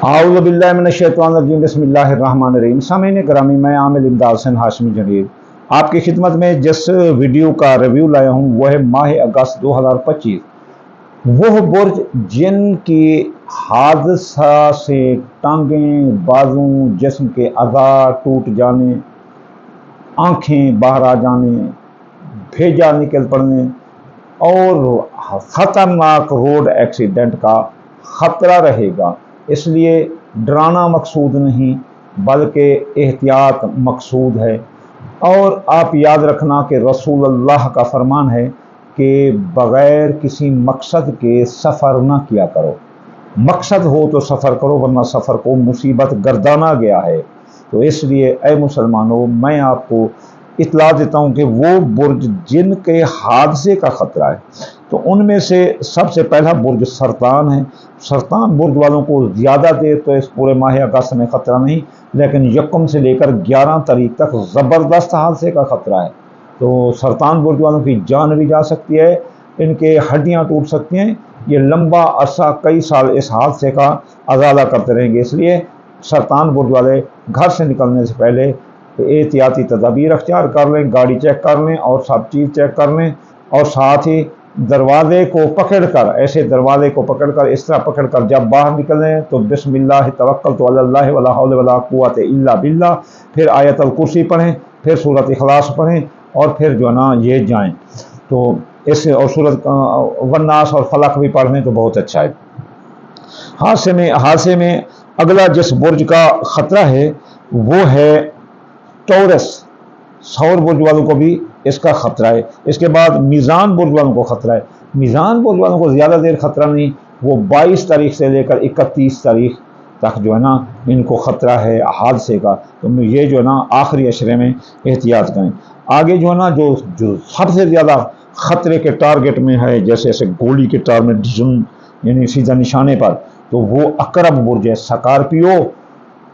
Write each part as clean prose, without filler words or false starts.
आऊज़ु बिल्लाहि मिनश्शैतानिर्रजीम बिस्मिल्लाहिर्रहमानिर्रहीम। सामीन ग्रामी, मैं आमिर इमदाद हुसैन हाशमी जनीर आपकी खिदमत में जिस वीडियो का रिव्यू लाया हूँ वह है माह अगस्त 2025। वह बुर्ज जिनकी हादसा से टांगें, बाजू, जिस्म के अज़ा टूट जाने, आँखें बाहर आ जाने, भेजा निकल पड़ने और ख़तरनाक रोड एक्सीडेंट का ख़तरा रहेगा। इसलिए डराना मकसूद नहीं बल्कि एहतियात मकसूद है। और आप याद रखना कि रसूल अल्लाह का फरमान है कि बग़ैर किसी मकसद के सफ़र ना किया करो। मकसद हो तो सफ़र करो, वरना सफ़र को मुसीबत गर्दाना गया है। तो इसलिए ऐ मुसलमानों, मैं आपको इतला देता हूँ कि वो बुर्ज जिनके हादसे का ख़तरा है, तो उनमें से सबसे पहला बुर्ज सरतान है। सरतान बुर्ज वालों को ज़्यादा देर तो इस पूरे माह अगस्त में ख़तरा नहीं, लेकिन यकम से लेकर 11 तारीख तक ज़बरदस्त हादसे का ख़तरा है। तो सरतान बुर्ज वालों की जान भी जा सकती है, इनके हड्डियाँ टूट सकती हैं। ये लंबा अरसा कई साल इस हादसे का अजाला करते रहेंगे। इसलिए सरतान बुर्ज वाले घर से निकलने से पहले एहतियाती तदाबीर अख्तियार कर लें, गाड़ी चेक कर लें और सब चीज़ चेक कर लें। और साथ ही दरवाज़े को पकड़कर, ऐसे दरवाज़े को पकड़कर, इस तरह पकड़कर जब बाहर निकलें तो बिस्मिल्लाह तवक्कलतु अलल्लाह वला हौला वला कुव्वता इल्ला बिल्लाह, फिर आयतुल कुर्सी पढ़ें, फिर सूरत इखलास पढ़ें और फिर जो है ना ये जाएँ। तो इस और सूरत वन्नास और फलक भी पढ़ लें तो बहुत अच्छा है। हादसे में अगला जिस बुर्ज का ख़तरा है वो है टॉरस। सौर बुर्ज वालों को भी इसका ख़तरा है। इसके बाद मीज़ान बुर्ज वालों को ख़तरा है। मीज़ान बुर्ज वालों को ज़्यादा देर ख़तरा नहीं, वो 22 तारीख से लेकर 31 तारीख तक जो है ना इनको ख़तरा है हादसे का। तो ये जो है ना आखिरी अशरे में एहतियात करें। आगे जो है ना जो सबसे ज़्यादा ख़तरे के टारगेट में है, जैसे ऐसे गोली के टार में यानी सीधा निशाने पर, तो वो अकरब बुर्ज है, स्कॉर्पियो।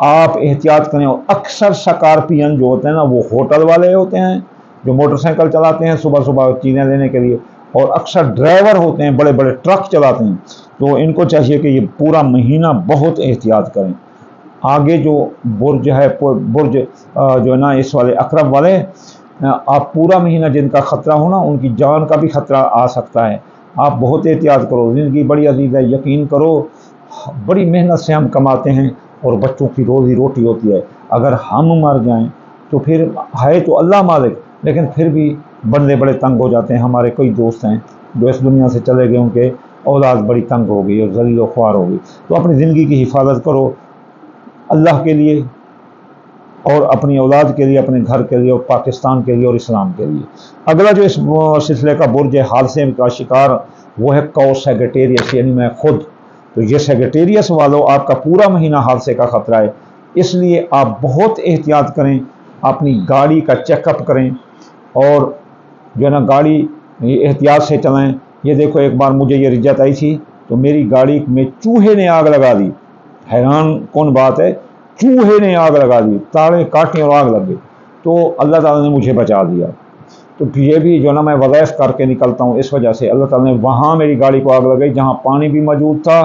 आप एहतियात करें। और अक्सर स्कॉर्पियन जो होते हैं ना वो होटल वाले होते हैं जो मोटरसाइकिल चलाते हैं सुबह सुबह चीज़ें लेने के लिए, और अक्सर ड्राइवर होते हैं, बड़े बड़े ट्रक चलाते हैं। तो इनको चाहिए कि ये पूरा महीना बहुत एहतियात करें। आगे जो बुर्ज है, बुर्ज जो है ना इस वाले अकरब वाले, आप पूरा महीना जिनका ख़तरा हो ना उनकी जान का भी ख़तरा आ सकता है। आप बहुत एहतियात करो। ज़िंदगी बड़ी अजीज़ है, यकीन करो, बड़ी मेहनत से हम कमाते हैं और बच्चों की रोज़ी रोटी होती है। अगर हम मर जाएं तो फिर है तो अल्लाह मालिक, लेकिन फिर भी बंदे बड़े तंग हो जाते हैं। हमारे कई दोस्त हैं जो इस दुनिया से चले गए, उनके औलाद बड़ी तंग हो गई और ज़लील व ख्वार हो गई। तो अपनी ज़िंदगी की हिफाजत करो अल्लाह के लिए और अपनी औलाद के लिए, अपने घर के लिए और पाकिस्तान के लिए और इस्लाम के लिए। अगला जो इस सिलसिले का बुर्ज है हादसे का शिकार, वो है कौस सैगिटेरियस, यानी मैं खुद। तो ये सैगिटेरियस वालों, आपका पूरा महीना हादसे का ख़तरा है। इसलिए आप बहुत एहतियात करें, अपनी गाड़ी का चेकअप करें और जो है ना गाड़ी एहतियात से चलाएं। ये देखो, एक बार मुझे ये रिजत आई थी तो मेरी गाड़ी में चूहे ने आग लगा दी। हैरान कौन बात है, चूहे ने आग लगा दी, तारें काटी और आग लग गई। तो अल्लाह ताला ने मुझे बचा दिया। तो ये भी जो ना मैं वज़ाइफ करके निकलता हूँ, इस वजह से अल्लाह ताला ने वहाँ मेरी गाड़ी को आग लगाई जहाँ पानी भी मौजूद था,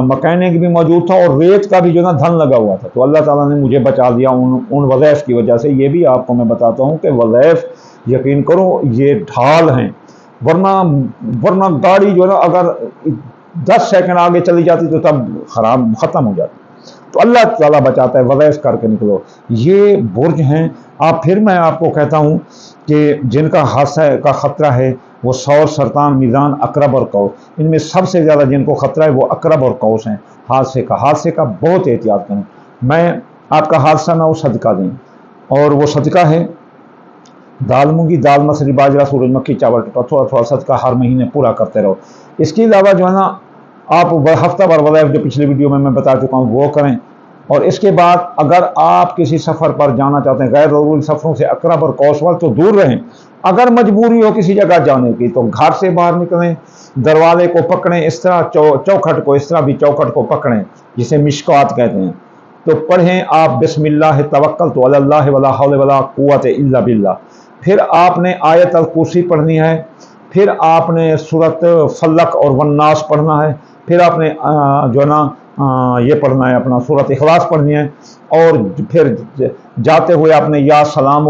मकैनिक भी मौजूद था और रेत का भी जो ना धन लगा हुआ था। तो अल्लाह ताला ने मुझे बचा दिया उन वज़ाइफ की वजह से। ये भी आपको मैं बताता हूँ कि वज़ाइफ, यकीन करो, ये ढाल हैं। वरना गाड़ी जो है ना अगर 10 सेकंड आगे चली जाती तो तब ख़राब ख़त्म हो जाती। तो अल्लाह ताला बचाता है, वज़ाइफ करके निकलो। ये बुर्ज हैं। फिर मैं आपको कहता हूँ कि जिनका हादसा का ख़तरा है वो सौर, सरतान, मीज़ान, अकरब और कौस। इनमें सबसे ज़्यादा जिनको ख़तरा है वो अकरब और कौस हैं। हादसे का बहुत एहतियात करें। मैं आपका हादसा ना वो सदका दें, और वो सदका है दाल मूंगी, दाल मसरी, बाजरा, सूरजमुखी, चावल, थोड़ा थोड़ा सदका हर महीने पूरा करते रहो। इसके अलावा जो है ना आप हफ्ता भर वज़ाइफ जो पिछली वीडियो में मैं बता चुका हूँ वो करें। और इसके बाद अगर आप किसी सफ़र पर जाना चाहते हैं, गैर ज़रूरी सफ़रों से अकरब और कौस वाल, तो दूर रहें। अगर मजबूरी हो किसी जगह जाने की तो घर से बाहर निकलें, दरवाजे को पकड़ें, इस तरह चौखट को, इस तरह भी चौखट को पकड़ें जिसे मिशकात कहते हैं। तो पढ़ें आप बिस्मिल्लाह तवक्कलतु अलल्लाह वला हौला वला कुव्वता इल्ला बिल्लाह। फिर आपने आयतुल कुर्सी पढ़नी है, फिर आपने सूरत फलक और वन्नास पढ़ना है, फिर आपने जो है ना یہ پڑھنا ہے، اپنا سورۃ اخلاص پڑھنی ہے، اور پھر جاتے ہوئے آپ نے یا سلام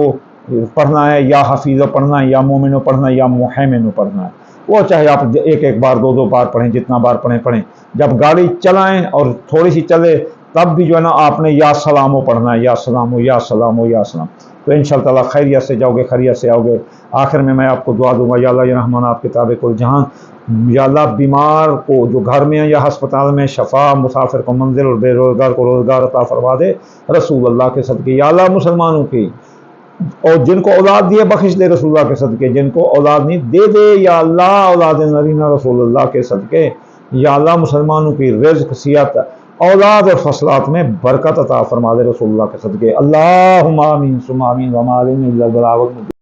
پڑھنا ہے، یا حفیظ پڑھنا ہے، یا مومن پڑھنا ہے، یا محیمن پڑھنا ہے۔ وہ چاہے آپ ایک ایک بار دو بار پڑھیں، جتنا بار پڑھیں۔ جب گاڑی چلائیں اور تھوڑی سی چلے تب بھی جو ہے نا آپ نے یا سلام پڑھنا ہے، یا سلام یا سلام یا سلام۔ تو انشاءاللہ تعالیٰ خیریت سے جاؤ گے، خیریت سے آؤ گے۔ آخر میں آپ کو دعا دوں گا، یا اللہ یا رحمان آپ کتاب کل جہاں، یا اللہ بیمار کو جو گھر میں ہیں یا ہسپتال میں شفا، مسافر کو منزل اور بے روزگار کو روزگار عطا فرما دے رسول اللہ کے صدقے۔ یا اللہ مسلمانوں کی، اور جن کو اولاد دیے بخش دے رسول اللہ کے صدقے، جن کو اولاد نہیں دے دے یا اللہ اولاد نرینہ رسول اللہ کے صدقے۔ یا اللہ مسلمانوں کی رزق، صحت، اولاد اور فصلات میں برکت عطا فرما دے رسول اللہ کے صدقے۔ اللہم آمین ثم آمین وما علینا الا البلاغ المبین۔